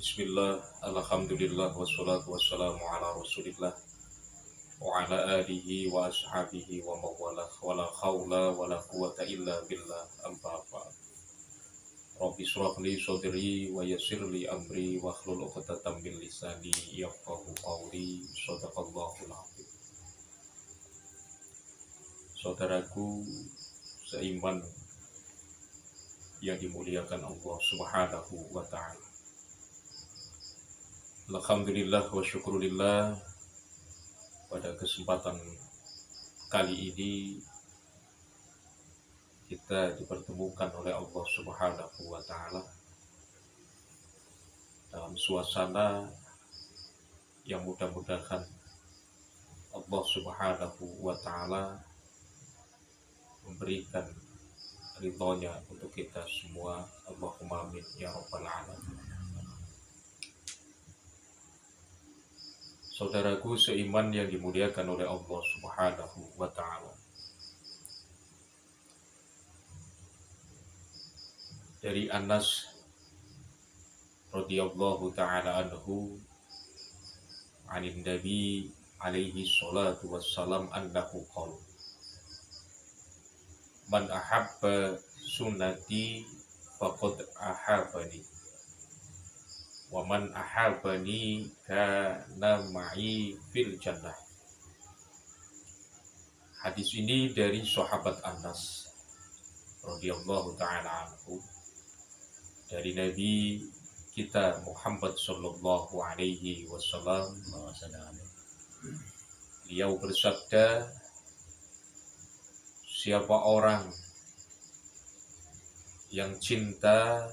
Bismillah, alhamdulillah, wassalatu wassalamu ala rasulillah wa ala alihi wa ashabihi wa mawalah wa la khawla wa la quwata illa billah amma ba'd. Rabbi shrah li sadri wa yassir li amri wa hlul 'uqdatam min lisani yafqahu qawli. Shadaqallahul azim. Saudaraku seiman yang dimuliakan Allah Subhanahu wa ta'ala. Alhamdulillah wa syukurillah, pada kesempatan kali ini kita dipertemukan oleh Allah Subhanahu wa ta'ala dalam suasana yang mudah-mudahan Allah Subhanahu wa ta'ala memberikan ridhonya untuk kita semua. Allahumma amin ya rabbal alamin. Saudaraku seiman yang dimuliakan oleh Allah Subhanahu wa ta'ala, dari Anas radhiyallahu ta'ala anhu anin Nabi alaihi salatu wassalam annahu qala man ahabba sunnati faqad ahabani wa man ahabani kana ma'i fil jannah. Hadis ini dari sahabat Anas radhiyallahu ta'ala anhu, dari Nabi kita Muhammad sallallahu alaihi wasallam. Beliau bersabda, siapa orang yang cinta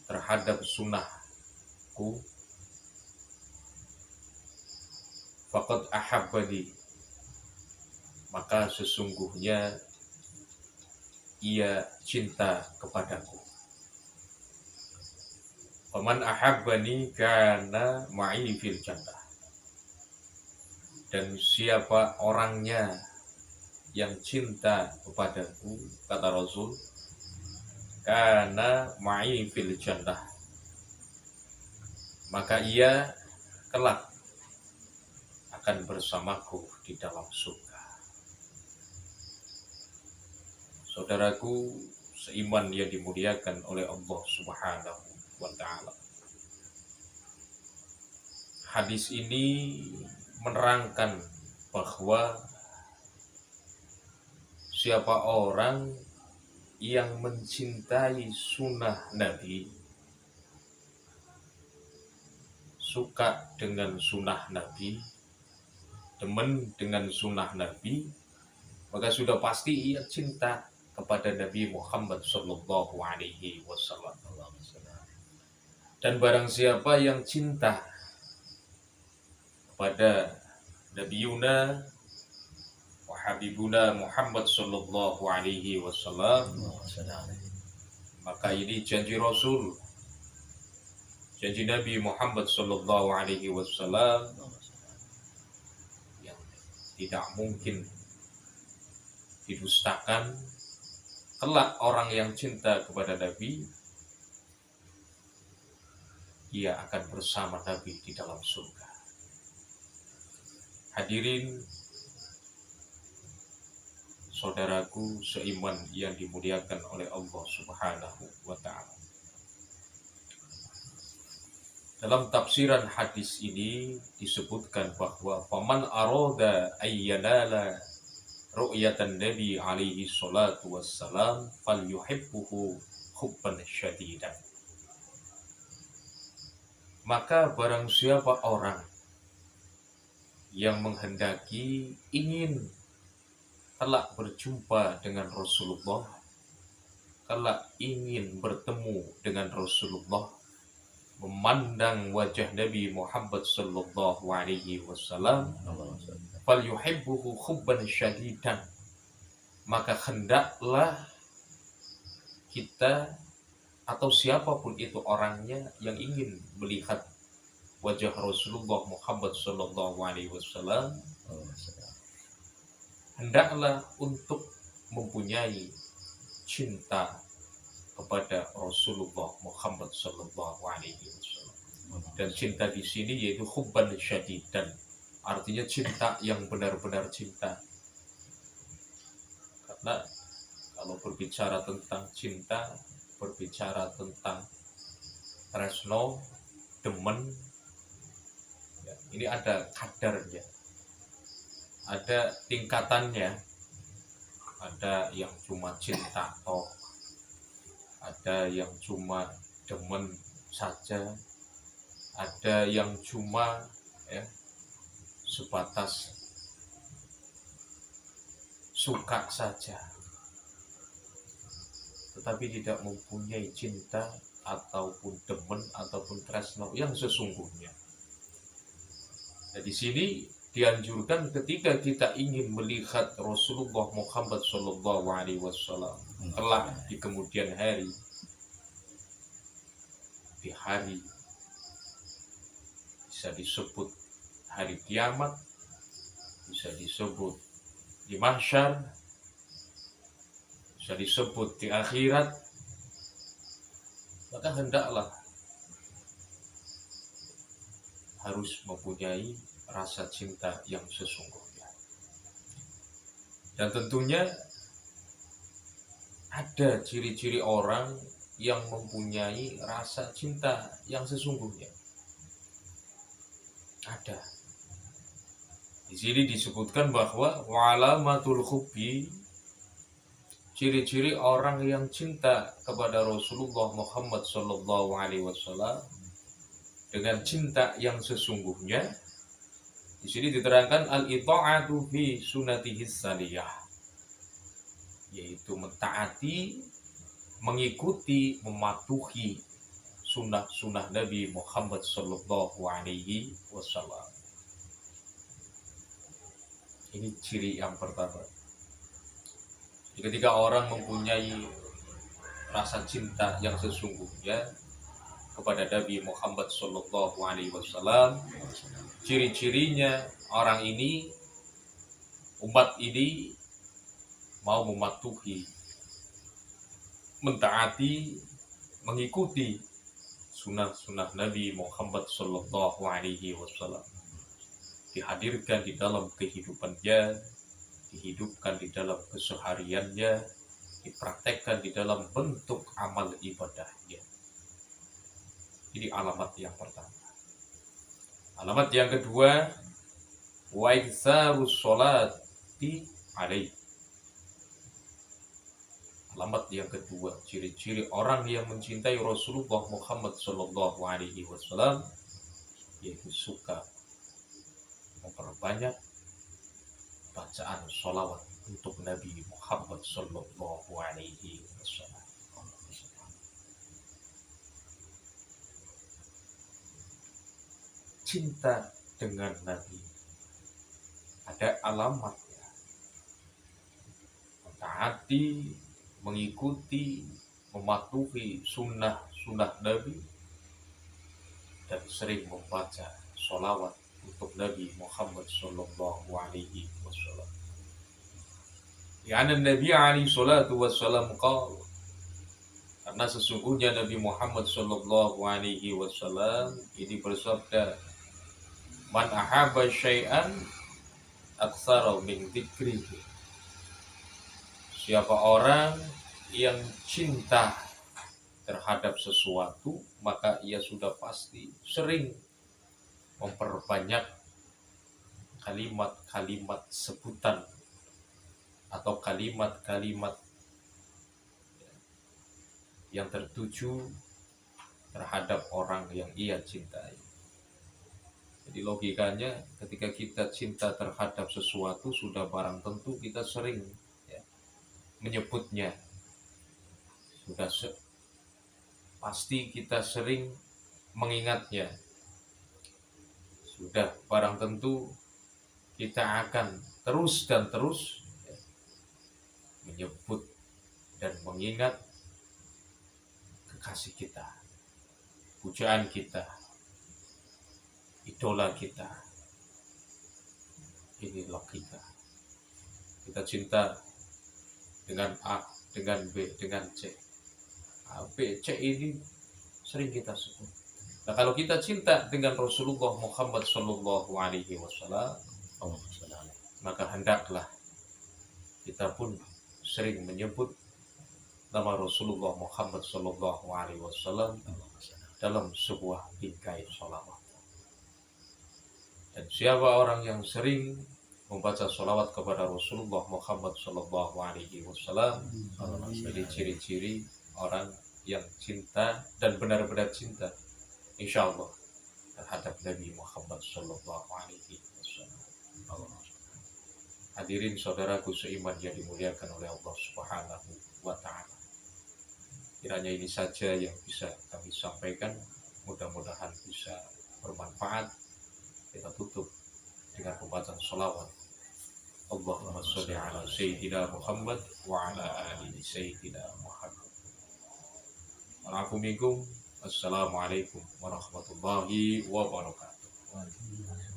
terhadap sunnahku, faqad ahabbani, maka sesungguhnya ia cinta kepadaku. Faman ahabbani kana ma'i fil jannah, dan siapa orangnya yang cinta kepadaku, kata Rasul, kana ma'i fil jannah, maka ia kelak akan bersamaku di dalam surga. Saudaraku seiman yang dimuliakan oleh Allah Subhanahu wa ta'ala, hadis ini menerangkan bahwa siapa orang yang mencintai sunnah Nabi, suka dengan sunnah Nabi, demen dengan sunnah Nabi, maka sudah pasti ia cinta kepada Nabi Muhammad sallallahu alaihi wasallam. Dan barang siapa yang cinta kepada Nabi Yuna wa Habibuna Muhammad sallallahu alaihi wasallam, maka ini janji Rasul, janji Nabi Muhammad sallallahu alaihi wasallam yang tidak mungkin didustakan. Kelak orang yang cinta kepada Nabi, ia akan bersama Nabi di dalam surga. Hadirin saudaraku seiman yang dimuliakan oleh Allah Subhanahu wa ta'ala, dalam tafsiran hadis ini disebutkan bahwa faman arada ayyanala ru'yatan Nabi alaihi salatu wassalam falyuhibbuhu hubban syadidan, maka barang siapa orang yang menghendaki ingin kelak berjumpa dengan Rasulullah, kelak ingin bertemu dengan Rasulullah, memandang wajah Nabi Muhammad sallallahu alaihi wasallam, falyuhibbuhu hubban syadidan, maka hendaklah kita atau siapapun itu orangnya yang ingin melihat wajah Rasulullah Muhammad sallallahu alaihi wasallam, hendaklah untuk mempunyai cinta kepada Rasulullah Muhammad Sallallahu Alaihi Wasallam. Dan cinta di sini yaitu hubban syadidan, artinya cinta yang benar-benar cinta. Karena kalau berbicara tentang cinta, berbicara tentang tresno, demen, ya, ini ada kadarnya, ada tingkatannya. Ada yang cuma cinta toh, ada yang cuma demen saja, ada yang cuma sebatas suka saja, tetapi tidak mempunyai cinta ataupun demen ataupun tresno yang sesungguhnya. Nah, di sini dianjurkan ketika kita ingin melihat Rasulullah Muhammad Sallallahu Alaihi Wasallam kelak di kemudian hari, di hari bisa disebut hari kiamat, bisa disebut di mahsyar, bisa disebut di akhirat, maka hendaklah harus mempunyai rasa cinta yang sesungguhnya. Dan tentunya ada ciri-ciri orang yang mempunyai rasa cinta yang sesungguhnya. Ada. Di sini disebutkan bahwa wa'alamatul hubbi, ciri-ciri orang yang cinta kepada Rasulullah Muhammad Sallallahu Alaihi Wasallam dengan cinta yang sesungguhnya. Di sini diterangkan al-ita'atu fi sunnatihi saliyah, yaitu mentaati, mengikuti, mematuhi sunnah-sunnah Nabi Muhammad Sallallahu Alaihi Wasallam. Ini ciri yang pertama. Ketika orang mempunyai rasa cinta yang sesungguhnya kepada Nabi Muhammad Sallallahu Alaihi Wasallam, ciri-cirinya orang ini, umat ini mau mematuhi, mentaati, mengikuti sunnah-sunnah Nabi Muhammad Sallallahu Alaihi Wasallam, dihadirkan di dalam kehidupannya, dihidupkan di dalam kesehariannya, dipraktekkan di dalam bentuk amal ibadahnya. Ini alamat yang pertama. Alamat yang kedua, wa iktsarus sholati alaihi. Alamat yang kedua, ciri-ciri orang yang mencintai Rasulullah Muhammad Sallallahu Alaihi Wasallam, yaitu suka memperbanyak bacaan sholawat untuk Nabi Muhammad Sallallahu Alaihi Wasallam. Cinta dengan Nabi ada alamatnya, mentaati, mengikuti, mematuhi sunnah Nabi, dan sering membaca sholawat untuk Nabi Muhammad Sallallahu Alaihi Wasallam. Karena Nabi alaihi salatu wassalam qala, karena sesungguhnya Nabi Muhammad Sallallahu Alaihi Wasallam ini bersabda, man ahabba syai'an aktsara min dzikrihi. Siapa orang yang cinta terhadap sesuatu, maka ia sudah pasti sering memperbanyak kalimat-kalimat sebutan atau kalimat-kalimat yang tertuju terhadap orang yang ia cintai. Jadi logikanya ketika kita cinta terhadap sesuatu, sudah barang tentu kita sering menyebutnya. Sudah pasti kita sering mengingatnya. Sudah barang tentu kita akan terus dan terus menyebut dan mengingat kekasih kita, pujaan kita, idola kita. Ini logika. Kita cinta dengan A, dengan B, dengan C. Nah, B, C ini sering kita sebut. Nah, kalau kita cinta dengan Rasulullah Muhammad Sallallahu Alaihi Wasallam, maka hendaklah kita pun sering menyebut nama Rasulullah Muhammad Sallallahu Alaihi Wasallam dalam sebuah bingkai sholawat. Dan siapa orang yang sering membaca sholawat kepada Rasulullah Muhammad Sallallahu Alaihi Wasallam, jadi ciri-ciri orang yang cinta dan benar-benar cinta, insya Allah, terhadap Nabi Muhammad Sallallahu Alaihi Wasallam. Hadirin saudaraku seiman yang dimuliakan oleh Allah Subhanahu wa Ta'ala. Kiranya ini saja yang bisa kami sampaikan. Mudah-mudahan bisa bermanfaat. Kita tutup dengan pembacaan sholawat. Allahumma sholli ala Sayyidina Muhammad wa ala ali Sayyidina Muhammad. Assalamualaikum warahmatullahi wabarakatuh.